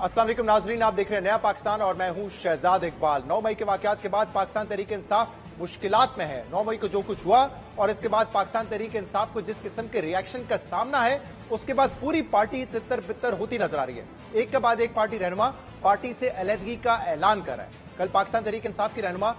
अस्सलाम वालेकुम नाजरीन, आप देख रहे हैं नया पाकिस्तान और मैं हूं शहजाद इकबाल। 9 मई के वाकयात के बाद पाकिस्तान तहरीक इंसाफ मुश्किलात में है। 9 मई को जो कुछ हुआ और इसके बाद पाकिस्तान तहरीक इंसाफ को जिस किस्म के रिएक्शन का सामना है, उसके बाद पूरी पार्टी तितर बितर होती नजर आ रही है। एक के बाद एक पार्टी रहनुमा पार्टी से अलहदगी का ऐलान कर रहा है। कल पाकिस्तान तहरीक इंसाफ की रहनुमा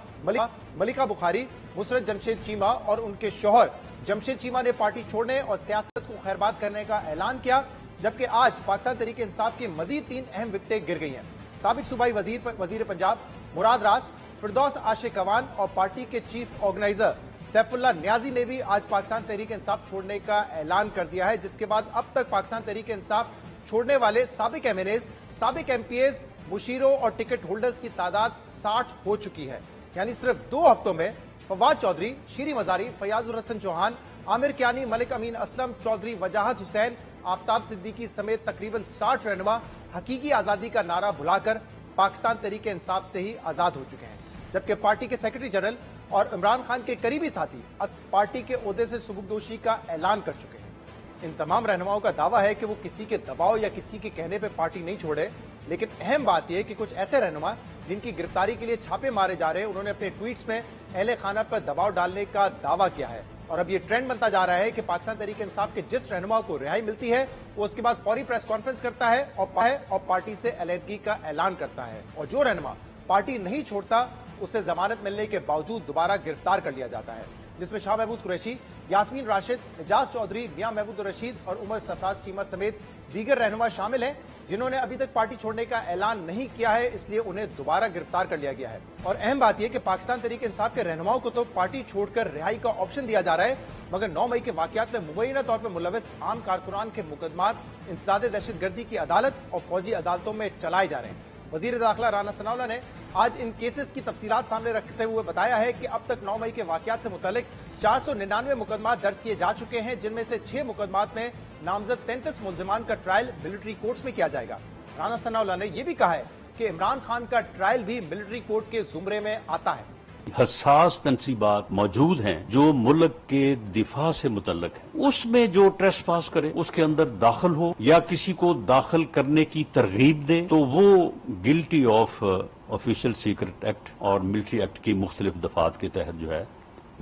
मलिका बुखारी, मुसरत जमशेद चीमा और उनके शौहर जमशेद चीमा ने पार्टी छोड़ने और सियासत को खैरबाद करने का ऐलान किया, जबकि आज पाकिस्तान तहरीक इंसाफ की मजीद 3 अहम विकटें गिर गई हैं। साबिक सूबाई वजीर पंजाब मुराद रास, फिरदौस आशिक अवान और पार्टी के चीफ ऑर्गेनाइजर सैफुल्लाह नियाजी ने भी आज पाकिस्तान तहरीक इंसाफ छोड़ने का ऐलान कर दिया है, जिसके बाद अब तक पाकिस्तान तहरीक इंसाफ छोड़ने वाले साबिक एमएनएज, साबिक एमपीएज, मुशीरों और टिकट होल्डर्स की तादाद 60 हो चुकी है। यानी सिर्फ 2 हफ्तों में फवाद चौधरी, शीरी मजारी, फयाजुर हसन चौहान, आमिर कियानी, मलिक अमीन असलम चौधरी, वजाहत हुसैन, आफ्ताब सिद्दीकी समेत तकरीबन 60 रहनुमा हकीकी आजादी का नारा भुलाकर पाकिस्तान तहरीक इंसाफ से ही आजाद हो चुके हैं, जबकि पार्टी के सेक्रेटरी जनरल और इमरान खान के करीबी साथी पार्टी के ओहदे से सुबुकदोशी का ऐलान कर चुके हैं। इन तमाम रहनुमाओं का दावा है कि वो किसी के दबाव या किसी के कहने पर पार्टी नहीं छोड़े, लेकिन अहम बात यह कि कुछ ऐसे रहनुमा जिनकी गिरफ्तारी के लिए छापे मारे जा रहे हैं, उन्होंने अपने ट्वीट्स में अहले खाना पर दबाव डालने का दावा किया है। और अब ये ट्रेंड बनता जा रहा है कि पाकिस्तान तहरीक इंसाफ के जिस रहनुमा को रिहाई मिलती है, वो उसके बाद फौरी प्रेस कॉन्फ्रेंस करता है और पार्टी से अलहदगी का ऐलान करता है, और जो रहनुमा पार्टी नहीं छोड़ता उसे जमानत मिलने के बावजूद दोबारा गिरफ्तार कर लिया जाता है, जिसमें शाह महमूद कुरैशी, यास्मीन राशिद, एजाज चौधरी, मियां महमूद रशीद और उमर सरफराज चीमा समेत दीगर रहनुमा शामिल हैं, जिन्होंने अभी तक पार्टी छोड़ने का ऐलान नहीं किया है, इसलिए उन्हें दोबारा गिरफ्तार कर लिया गया है। और अहम बात यह कि पाकिस्तान तहरीक इंसाफ के रहनुमाओं को तो पार्टी छोड़कर रिहाई का ऑप्शन दिया जा रहा है, मगर 9 मई के वाकयात में मुबैना तौर पर मुलविस आम कारकुनान के मुकदमात इंसदाद दहशतगर्दी की अदालत और फौजी अदालतों में चलाए जा रहे हैं। वजीर दाखिला राना सनाउल्लाह ने आज इन केसेस की तफसीलात सामने रखते हुए बताया है कि अब तक 9 मई के वाकयात से मुतालिक 499 मुकदमात दर्ज किए जा चुके हैं, जिनमें से 6 मुकदमात में नामजद 33 मुल्जिमान का ट्रायल मिलिट्री कोर्ट्स में किया जाएगा। राना सनाउल्लाह ने यह भी कहा है कि इमरान खान का ट्रायल भी मिलिट्री कोर्ट के जुमरे में आता है। हसास तनसीबात मौजूद हैं जो मुल्क के दिफा से मुतल्लक है, उसमें जो ट्रेस पास करे उसके अंदर दाखिल हो या किसी को दाखिल करने की तरगीब दे, तो वो guilty of official secret act और मिलिट्री एक्ट की मुख्तलिफ दफात के तहत जो है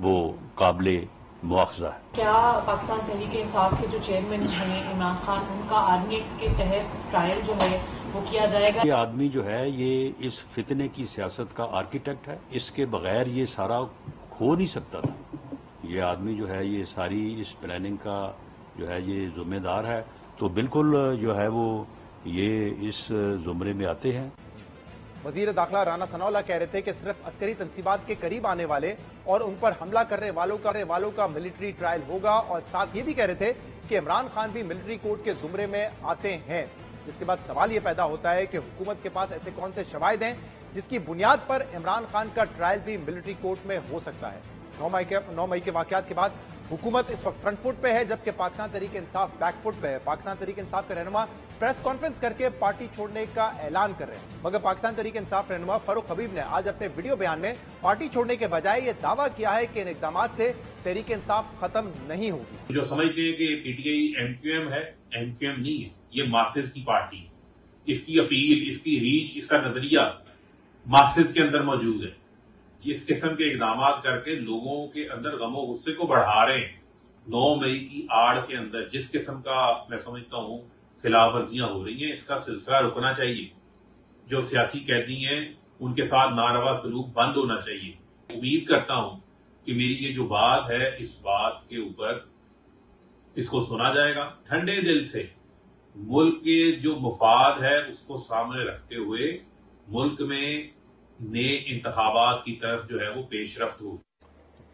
वो काबिले मुआखजा है। क्या पाकिस्तान तहरीक इंसाफ के जो चेयरमैन हैं इमरान खान, उनका आर्मी एक्ट के तहत ट्रायल जो है वो किया जाएगा? ये आदमी जो है ये इस फितने की सियासत का आर्किटेक्ट है, इसके बगैर ये सारा हो नहीं सकता था। ये आदमी जो है ये सारी इस प्लानिंग का जो है ये जिम्मेदार है, तो बिल्कुल जो है वो ये इस जुमरे में आते हैं। वजीर दाखिला राना सनाउल्लाह कह रहे थे कि सिर्फ अस्करी तनसीबात के करीब आने वाले और उन पर हमला करने वालों का मिलिट्री ट्रायल होगा, और साथ ये भी कह रहे थे कि इमरान खान भी मिलिट्री कोर्ट के जुमरे में आते हैं। जिसके बाद सवाल यह पैदा होता है कि हुकूमत के पास ऐसे कौन से शवाहिद हैं जिसकी बुनियाद पर इमरान खान का ट्रायल भी मिलिट्री कोर्ट में हो सकता है। 9 मई के वाकयात के बाद हुकूमत इस वक्त फ्रंट फुट पे है, जबकि पाकिस्तान तहरीक इंसाफ बैक फुट पे है। पाकिस्तान तहरीक इंसाफ के रहनुमा प्रेस कॉन्फ्रेंस करके पार्टी छोड़ने का ऐलान कर रहे हैं, मगर पाकिस्तान तहरीक इंसाफ रहनुमा फारूक हबीब ने आज अपने वीडियो बयान में पार्टी छोड़ने के बजाय ये दावा किया है कि इन इकदाम से तहरीक इंसाफ खत्म नहीं होगी। जो समझते हैं कि पीटीआई एमक्यूएम है, एमक्यूएम नहीं है, ये मासेस की पार्टी, इसकी अपील, इसकी रीच, इसका नजरिया मासेस के अंदर मौजूद है। जिस किस्म के इकदाम करके लोगों के अंदर गमो गुस्से को बढ़ा रहे हैं, 9 मई की आड़ के अंदर जिस किस्म का मैं समझता हूं खिलाफ वर्जियां हो रही हैं, इसका सिलसिला रुकना चाहिए। जो सियासी कैदी हैं उनके साथ नारवा सलूक बंद होना चाहिए। उम्मीद करता हूं कि मेरी ये जो बात है, इस बात के ऊपर इसको सुना जाएगा। ठंडे दिल से मुल्क के जो मुफाद है उसको सामने रखते हुए मुल्क में नए इंतखाबात की तरफ जो है वो पेशरफ्त हो।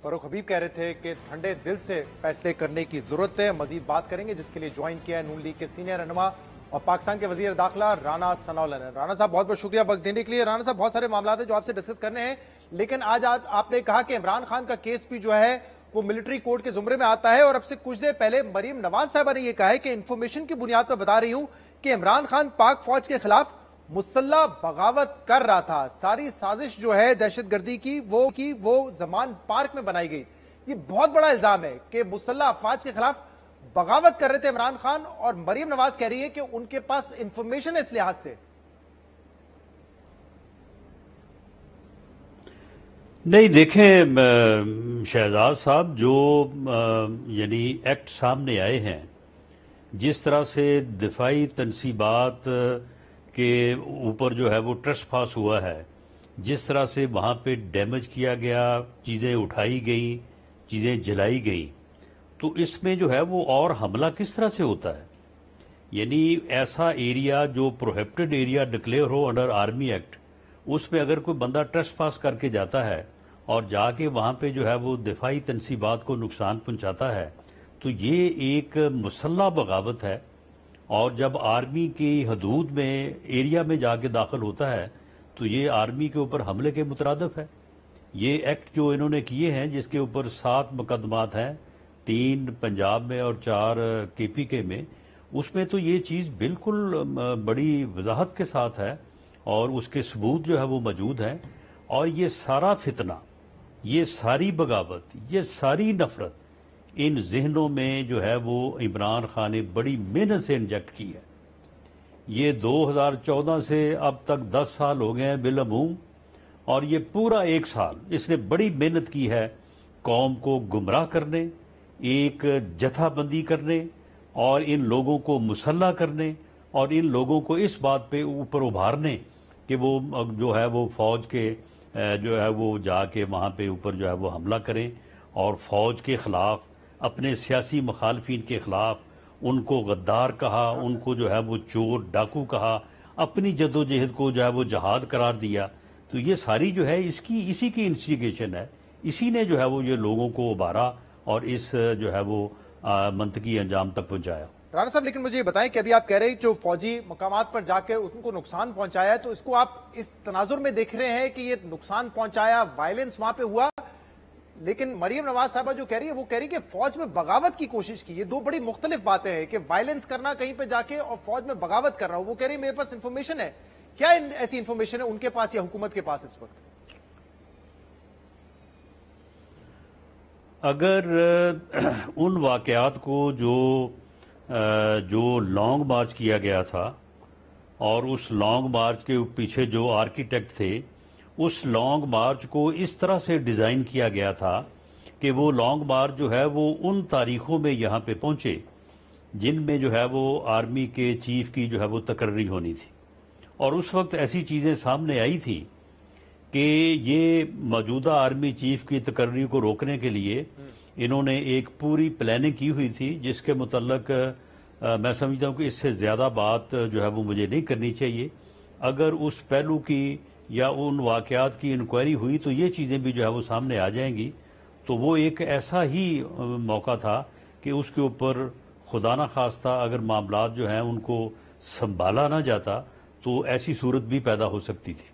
फारूक हबीब कह रहे थे कि ठंडे दिल से फैसले करने की जरूरत है। मजीद बात करेंगे, जिसके लिए ज्वाइन किया है नून लीग के सीनियर रहनुमा और पाकिस्तान के वजीर दाखिला राना सनाउल्लाह ने। राना साहब बहुत बहुत शुक्रिया वक्त देने के लिए। राना साहब, बहुत सारे मामला है जो आपसे डिस्कस करने हैं, लेकिन आज आपने कहा कि इमरान खान का केस भी जो है वो मिलिट्री कोर्ट के जुमरे में आता है, और अब से कुछ देर पहले मरीम नवाज साहबा ने यह कहा है कि इंफॉर्मेशन की बुनियाद पर बता रही हूं कि इमरान खान पाक फौज के खिलाफ मुसल्ला बगावत कर रहा था। सारी साजिश जो है दहशतगर्दी की वो जमान पार्क में बनाई गई। ये बहुत बड़ा इल्जाम है कि मुसल्ला अफवाज के खिलाफ बगावत कर रहे थे इमरान खान, और मरीम नवाज कह रही है कि उनके पास इंफॉर्मेशन है इस लिहाज से نہیں دیکھیں شہزاد صاحب، جو یعنی ایکٹ سامنے آئے ہیں، جس طرح سے دفاعی تنصیبات کے اوپر جو ہے وہ ٹریس پاس ہوا ہے، جس طرح سے وہاں پہ ڈیمیج کیا گیا، چیزیں اٹھائی گئیں، چیزیں جلائی گئیں، تو اس میں جو ہے وہ اور حملہ کس طرح سے ہوتا ہے؟ یعنی ایسا ایریا جو پروہیبٹڈ ایریا ڈکلیئر ہو انڈر آرمی ایکٹ، اس میں اگر کوئی بندہ ٹریس پاس کر کے جاتا ہے اور جا کے وہاں پہ جو ہے وہ دفاعی تنصیبات کو نقصان پہنچاتا ہے، تو یہ ایک مسلح بغاوت ہے، اور جب آرمی کی حدود میں ایریا میں جا کے داخل ہوتا ہے تو یہ آرمی کے اوپر حملے کے مترادف ہے۔ یہ ایکٹ جو انہوں نے کیے ہیں، جس کے اوپر 7 مقدمات ہیں، 3 پنجاب میں اور 4 KPK میں، اس میں تو یہ چیز بالکل بڑی وضاحت کے ساتھ ہے، اور اس کے ثبوت جو ہے وہ موجود ہیں، اور یہ سارا فتنہ، یہ ساری بغاوت، یہ ساری نفرت ان ذہنوں میں جو ہے وہ عمران خان نے بڑی محنت سے انجیکٹ کی ہے۔ یہ 2014 سے اب تک 10 سال ہو گئے ہیں بالعموم، اور یہ پورا 1 سال اس نے بڑی محنت کی ہے قوم کو گمراہ کرنے، ایک جتھا بندی کرنے، اور ان لوگوں کو مسلح کرنے، اور ان لوگوں کو اس بات پہ اوپر ابھارنے کہ وہ جو ہے وہ فوج کے جو ہے وہ جا کے وہاں پہ اوپر جو ہے وہ حملہ کریں، اور فوج کے خلاف، اپنے سیاسی مخالفین کے خلاف ان کو غدار کہا، ان کو جو ہے وہ چور ڈاکو کہا، اپنی جدوجہد کو جو ہے وہ جہاد قرار دیا۔ تو یہ ساری جو ہے اسی کی انسٹیگیشن ہے، اسی نے جو ہے وہ یہ لوگوں کو ابھارا اور اس جو ہے وہ منطقی انجام تک پہنچایا۔ رانا صاحب، لیکن مجھے یہ بتائیں کہ ابھی آپ کہہ رہے ہیں جو فوجی مقامات پر جا کے ان کو نقصان پہنچایا ہے، تو اس کو آپ اس تناظر میں دیکھ رہے ہیں کہ یہ نقصان پہنچایا، وائلنس وہاں پہ ہوا، لیکن مریم نواز صاحبہ جو کہہ رہی ہے وہ کہہ رہی ہے کہ فوج میں بغاوت کی کوشش کی۔ یہ دو بڑی مختلف باتیں ہیں کہ وائلنس کرنا کہیں پہ جا کے اور فوج میں بغاوت کرنا۔ وہ کہہ رہی ہے میرے پاس انفارمیشن ہے۔ کیا ایسی انفارمیشن ہے ان کے پاس یا حکومت کے پاس اس وقت؟ اگر ان واقعات کو جو لانگ مارچ کیا گیا تھا، اور اس لانگ مارچ کے پیچھے جو آرکیٹیکٹ تھے، اس لانگ مارچ کو اس طرح سے ڈیزائن کیا گیا تھا کہ وہ لانگ مارچ جو ہے وہ ان تاریخوں میں یہاں پہ پہنچے جن میں جو ہے وہ آرمی کے چیف کی جو ہے وہ تقرری ہونی تھی، اور اس وقت ایسی چیزیں سامنے آئی تھی کہ یہ موجودہ آرمی چیف کی تقرری کو روکنے کے لیے انہوں نے ایک پوری پلاننگ کی ہوئی تھی، جس کے متعلق میں سمجھتا ہوں کہ اس سے زیادہ بات جو ہے وہ مجھے نہیں کرنی چاہیے۔ اگر اس پہلو کی یا ان واقعات کی انکوائری ہوئی تو یہ چیزیں بھی جو ہے وہ سامنے آ جائیں گی۔ تو وہ ایک ایسا ہی موقع تھا کہ اس کے اوپر خدا نہ خواستہ اگر معاملات جو ہیں ان کو سنبھالا نہ جاتا تو ایسی صورت بھی پیدا ہو سکتی تھی۔